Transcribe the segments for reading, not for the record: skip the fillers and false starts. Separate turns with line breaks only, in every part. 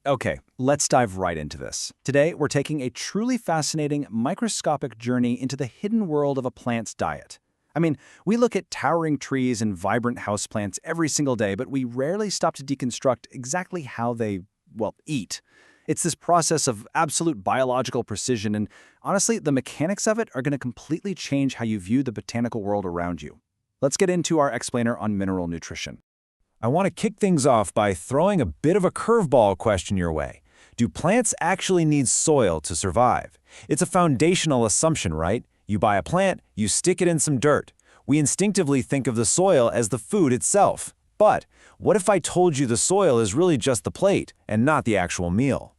Okay, let's dive right into this. Today, we're taking a truly fascinating microscopic journey into the hidden world of a plant's diet. I mean, we look at towering trees and vibrant houseplants every single day, but we rarely stop to deconstruct exactly how they, well, eat. It's this process of absolute biological precision, and honestly, the mechanics of it are going to completely change how you view the botanical world around you. Let's get into our explainer on mineral nutrition.
I want to kick things off by throwing a bit of a curveball question your way. Do plants actually need soil to survive? It's a foundational assumption, right? You buy a plant, you stick it in some dirt. We instinctively think of the soil as the food itself. But what if I told you the soil is really just the plate and not the actual meal?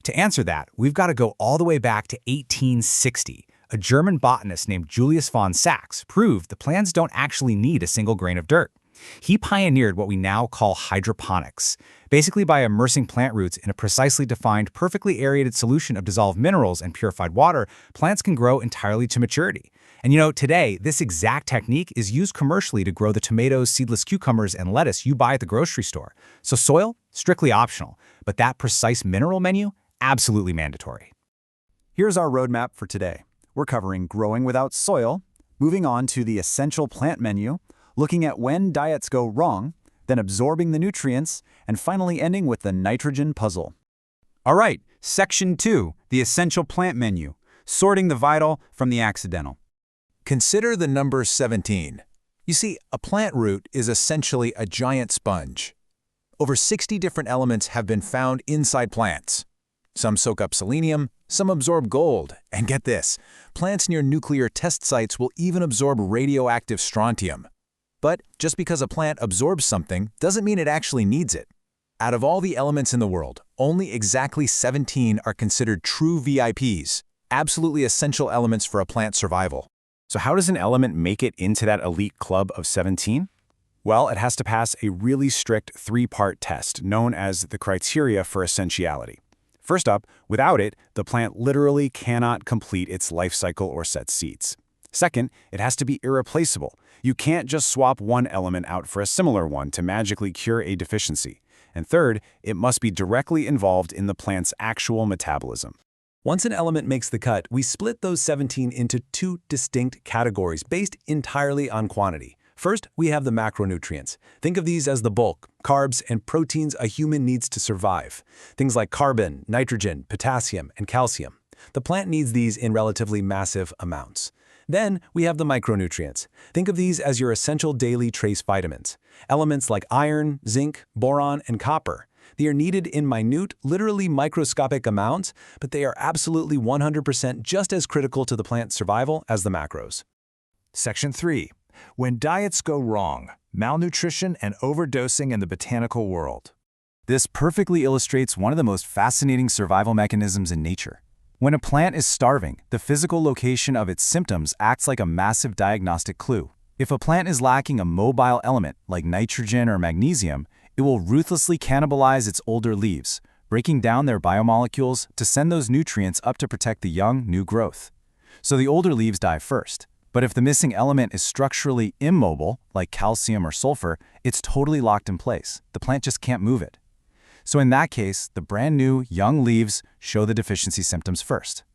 To answer that, we've got to go all the way back to 1860. A German botanist named Julius von Sachs proved the plants don't actually need a single grain of dirt. He pioneered what we now call hydroponics. Basically, by immersing plant roots in a precisely defined, perfectly aerated solution of dissolved minerals and purified water, plants can grow entirely to maturity. And today, this exact technique is used commercially to grow the tomatoes, seedless cucumbers, and lettuce you buy at the grocery store. So soil, strictly optional, but that precise mineral menu, absolutely mandatory.
Here's our roadmap for today. We're covering growing without soil, moving on to the essential plant menu, looking at when diets go wrong, then absorbing the nutrients, and finally ending with the nitrogen puzzle.
All right, Section 2, the essential plant menu, sorting the vital from the accidental.
Consider the number 17. You see, a plant root is essentially a giant sponge. Over 60 different elements have been found inside plants. Some soak up selenium, some absorb gold, and get this, plants near nuclear test sites will even absorb radioactive strontium. But just because a plant absorbs something doesn't mean it actually needs it. Out of all the elements in the world, only exactly 17 are considered true VIPs, absolutely essential elements for a plant's survival.
So how does an element make it into that elite club of 17? Well, it has to pass a really strict three-part test known as the criteria for essentiality. First up, without it, the plant literally cannot complete its life cycle or set seeds. Second, it has to be irreplaceable. You can't just swap one element out for a similar one to magically cure a deficiency. And third, it must be directly involved in the plant's actual metabolism. Once an element makes the cut, we split those 17 into two distinct categories based entirely on quantity. First, we have the macronutrients. Think of these as the bulk, carbs, and proteins a human needs to survive. Things like carbon, nitrogen, potassium, and calcium. The plant needs these in relatively massive amounts. Then we have the micronutrients. Think of these as your essential daily trace vitamins. Elements like iron, zinc, boron, and copper. They are needed in minute, literally microscopic amounts, but they are absolutely 100% just as critical to the plant's survival as the macros.
Section 3. When diets go wrong, malnutrition and overdosing in the botanical world.
This perfectly illustrates one of the most fascinating survival mechanisms in nature. When a plant is starving, the physical location of its symptoms acts like a massive diagnostic clue. If a plant is lacking a mobile element like nitrogen or magnesium, it will ruthlessly cannibalize its older leaves, breaking down their biomolecules to send those nutrients up to protect the young, new growth. So the older leaves die first. But if the missing element is structurally immobile, like calcium or sulfur, it's totally locked in place. The plant just can't move it. So in that case, the brand new, young leaves show the deficiency symptoms first.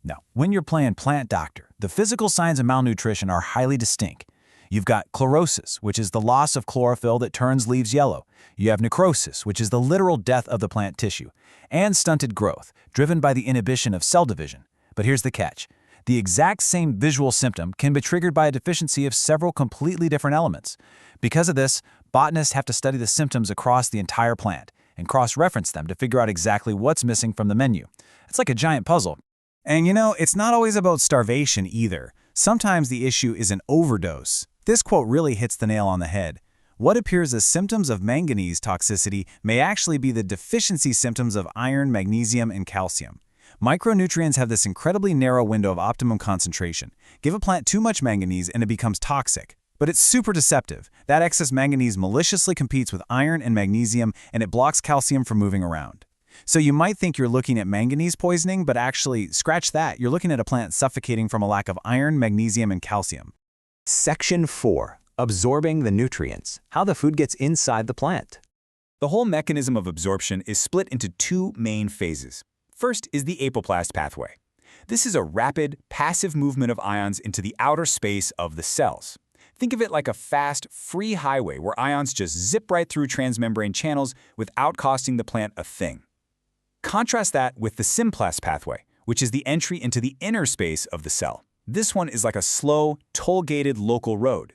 Now, when you're playing plant doctor, the physical signs of malnutrition are highly distinct. You've got chlorosis, which is the loss of chlorophyll that turns leaves yellow. You have necrosis, which is the literal death of the plant tissue. And stunted growth, driven by the inhibition of cell division. But here's the catch. The exact same visual symptom can be triggered by a deficiency of several completely different elements. Because of this, botanists have to study the symptoms across the entire plant and cross-reference them to figure out exactly what's missing from the menu. It's like a giant puzzle. And it's not always about starvation either. Sometimes the issue is an overdose. This quote really hits the nail on the head. What appears as symptoms of manganese toxicity may actually be the deficiency symptoms of iron, magnesium, and calcium. Micronutrients have this incredibly narrow window of optimum concentration. Give a plant too much manganese and it becomes toxic. But it's super deceptive. That excess manganese maliciously competes with iron and magnesium, and it blocks calcium from moving around. So you might think you're looking at manganese poisoning, but actually, scratch that, you're looking at a plant suffocating from a lack of iron, magnesium, and calcium.
Section 4. Absorbing the nutrients. How the food gets inside the plant.
The whole mechanism of absorption is split into two main phases. First is the apoplast pathway. This is a rapid, passive movement of ions into the outer space of the cells. Think of it like a fast, free highway where ions just zip right through transmembrane channels without costing the plant a thing. Contrast that with the symplast pathway, which is the entry into the inner space of the cell. This one is like a slow, toll-gated local road.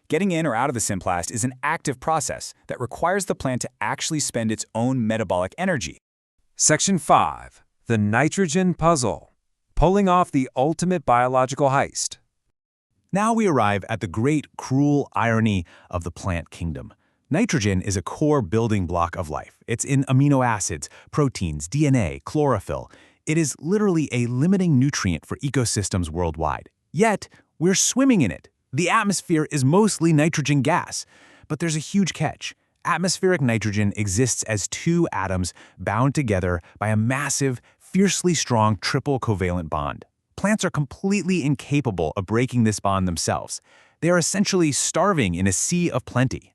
Getting in or out of the symplast is an active process that requires the plant to actually spend its own metabolic energy.
Section 5. The nitrogen puzzle. Pulling off the ultimate biological heist.
Now we arrive at the great, cruel irony of the plant kingdom. Nitrogen is a core building block of life. It's in amino acids, proteins, DNA, chlorophyll. It is literally a limiting nutrient for ecosystems worldwide. Yet, we're swimming in it. The atmosphere is mostly nitrogen gas. But there's a huge catch. Atmospheric nitrogen exists as two atoms bound together by a massive, fiercely strong triple covalent bond. Plants are completely incapable of breaking this bond themselves. They are essentially starving in a sea of plenty.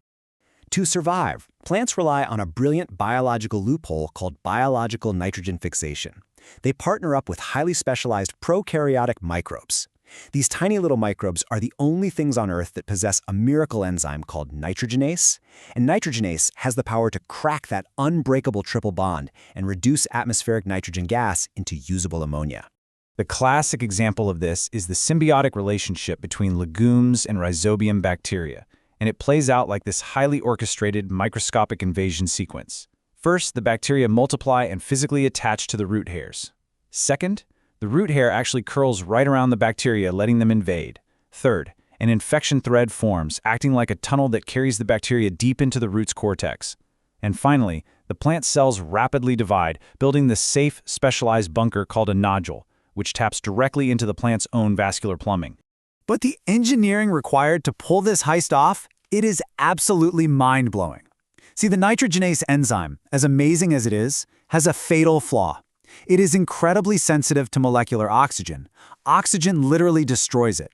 To survive, plants rely on a brilliant biological loophole called biological nitrogen fixation. They partner up with highly specialized prokaryotic microbes. These tiny little microbes are the only things on Earth that possess a miracle enzyme called nitrogenase, and nitrogenase has the power to crack that unbreakable triple bond and reduce atmospheric nitrogen gas into usable ammonia.
The classic example of this is the symbiotic relationship between legumes and rhizobium bacteria, and it plays out like this highly orchestrated microscopic invasion sequence. First, the bacteria multiply and physically attach to the root hairs. Second, the root hair actually curls right around the bacteria, letting them invade. Third, an infection thread forms, acting like a tunnel that carries the bacteria deep into the root's cortex. And finally, the plant cells rapidly divide, building this safe, specialized bunker called a nodule, which taps directly into the plant's own vascular plumbing.
But the engineering required to pull this heist off, it is absolutely mind-blowing. See, the nitrogenase enzyme, as amazing as it is, has a fatal flaw. It is incredibly sensitive to molecular oxygen. Oxygen literally destroys it.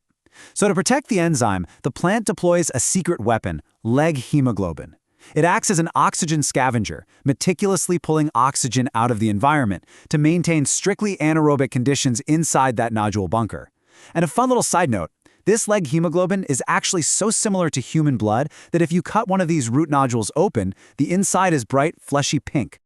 So to protect the enzyme, the plant deploys a secret weapon, leg hemoglobin. It acts as an oxygen scavenger, meticulously pulling oxygen out of the environment to maintain strictly anaerobic conditions inside that nodule bunker. And a fun little side note, this leg hemoglobin is actually so similar to human blood that if you cut one of these root nodules open, the inside is bright, fleshy pink.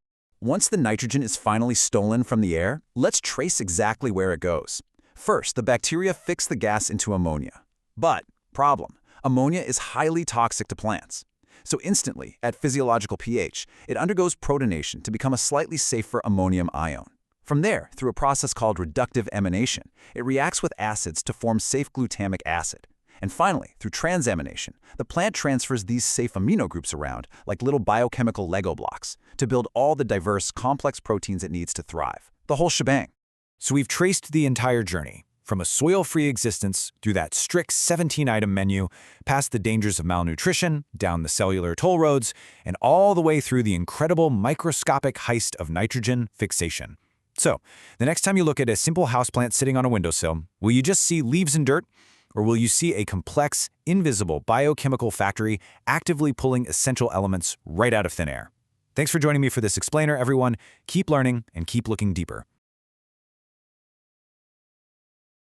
Once the nitrogen is finally stolen from the air, let's trace exactly where it goes. First, the bacteria fix the gas into ammonia. But, problem, ammonia is highly toxic to plants. So instantly, at physiological pH, it undergoes protonation to become a slightly safer ammonium ion. From there, through a process called reductive emanation, it reacts with acids to form safe glutamic acid. And finally, through transamination, the plant transfers these safe amino groups around, like little biochemical Lego blocks, to build all the diverse, complex proteins it needs to thrive. The whole shebang.
So we've traced the entire journey, from a soil-free existence through that strict 17-item menu, past the dangers of malnutrition, down the cellular toll roads, and all the way through the incredible microscopic heist of nitrogen fixation. So, the next time you look at a simple houseplant sitting on a windowsill, will you just see leaves and dirt? Or will you see a complex, invisible biochemical factory actively pulling essential elements right out of thin air? Thanks for joining me for this explainer, everyone. Keep learning and keep looking deeper.